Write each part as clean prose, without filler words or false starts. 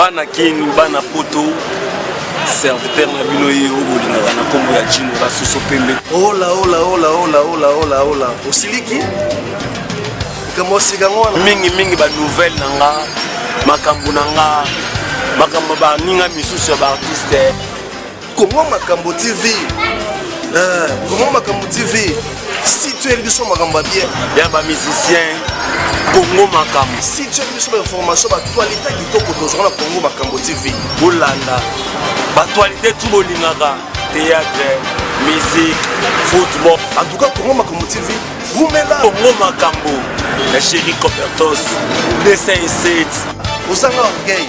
bana kini bana poto serviteur na bino ye obolingaka na kombo ya jino basoso pembe ola osiliki mingi ba nouvelle na nga makambo na nga makambo baninga misusu ya baartiste Congo Makambo TV Congo Makambo TV si tu es biso makambo bien ya ba musicien Congo Makambo si tu es biso information actualité kitoko tozona Congo Makambo TV bolanda ba actualité tout bolingaka théâtre musique football en tout cas Congo Makambo TV vous mettez là Congo Makambo la chérie Copertos dessin et set osanga orgueil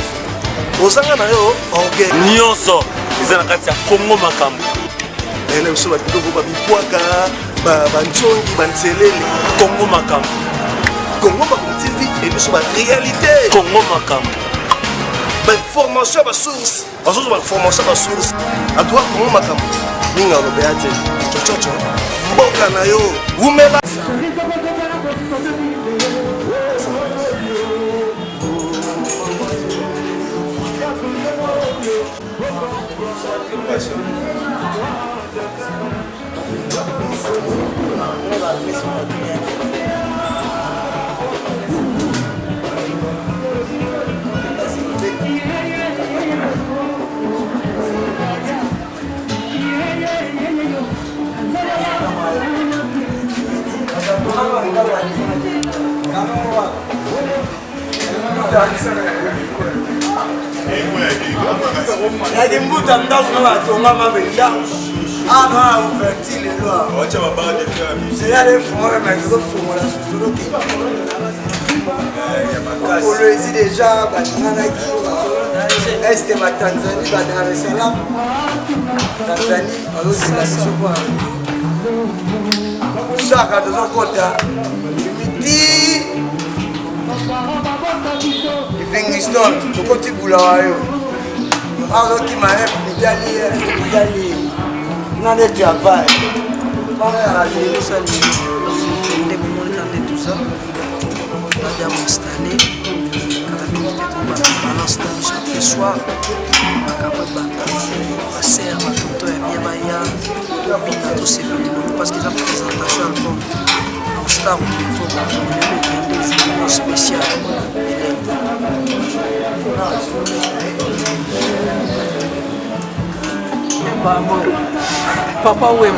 osanga na yo orgueil nyonso ezana kati ya Congo Makambo ele biso batoko babipwaka bantsongi banselele Congo Makambo Congo Makambo TV et biso ba réalité Congo Makambo ba information ba source basozo ba formation ba source a toi Congo Makambo ninga lobeate chochocho mboka na yo umela Y'a mbuta ndako na batonga mabenda aba ouverti le loi wacha baba de faire c'est là les fonds mais ils font la sociologie on le dit déjà batinga est ma Tanzanie ba Dar es Salaam Tanzanie aussi la mission quoi chaque deux ans kota midi Livingstone kokoti bulawayo alors qui m'a Italie non est travail voilà je salue les moments de tout ça la dame installée balance chaque soir ma sœur ma tonton et bien baya bina tous ces parce qu'ils ont présentation album star au niveau spécial Papa Wem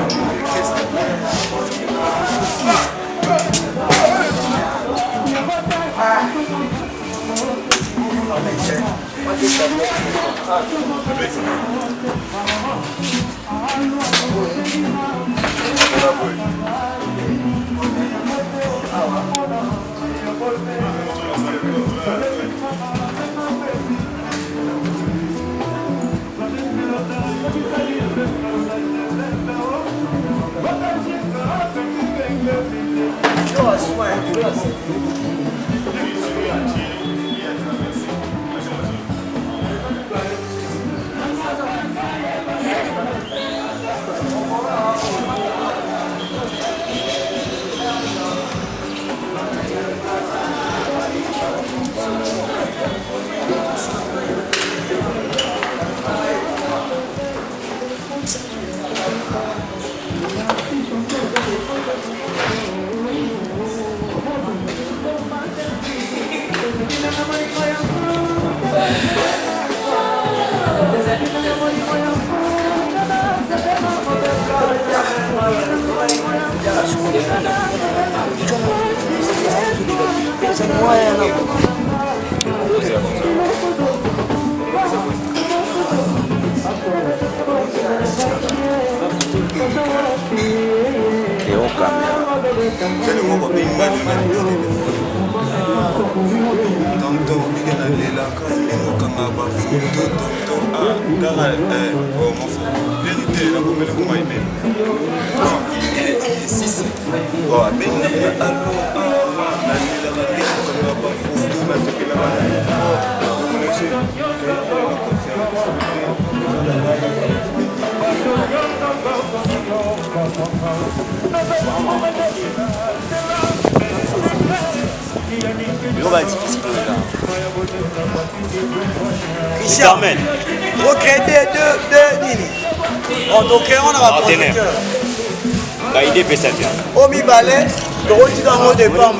Yo va difficile là. Christian, recréer deux nini. Donc on a un producteur. Idée peut-être. Au mi-balai, le rôti dans mon départ.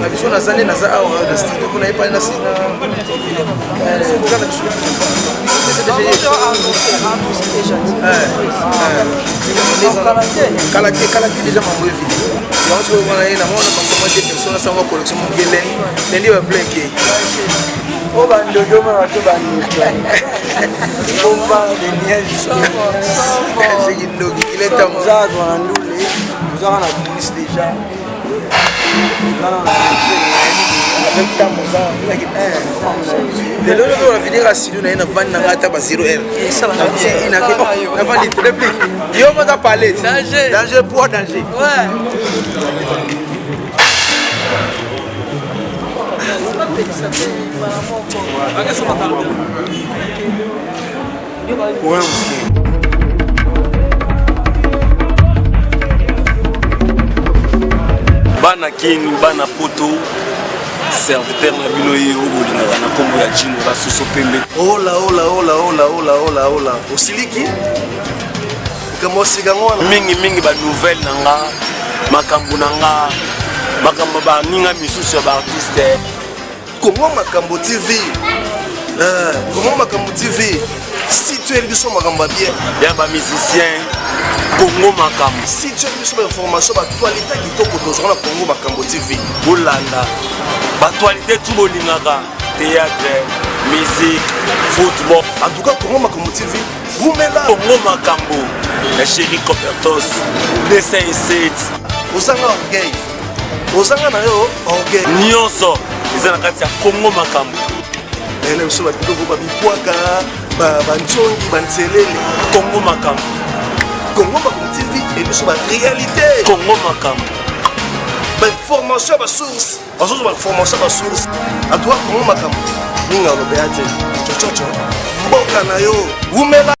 La vision nazali naza awa de studio kuna ipa na sina kala déjà mambo vidéo donc on a na mona pas des personnes sans voir collection ngelen lendi ba blanqué o ba ndodo ma to ba ni bomba de miel c'est qui ndo il est temps ça dans ndule vous avez la police déjà avec ta moza de l'autre on va finir à Sidou na van na ngata ba 0R ça va ina ke na van dit réplique yo on va parler danger pour danger ouais bana king bana poto serviteur na bino ye obolingaka na kombo ya jino basuso pembe ola osiliki kamosigango wana mingi ba nouvelle na nga makambo na nga makambo baninga misusu ya baartiste Comment Makambo TV comment Makambo TV si tu es biso Makambo bien ya ba musicien Congo Makambo si tu es biso information actualité kitoko tozona na Congo Makambo TV bolanda actualité tout bolingaka théâtre musique football en tout cas Congo Makambo TV vous mettez là Congo Makambo la chérie Copertos dessin 7 osanga orgueil osanga na yo orgueil nyonso ezana kati ya Congo Makambo ele biso batoko babipwaka bantsongi banzelele Congo Makambo Congo Makambo TV et biso ba réalité Congo Makambo ba information ba source bazozo ba information ba source en tout cas Congo Makambo ninga lo beate chochocho mboka na yo umela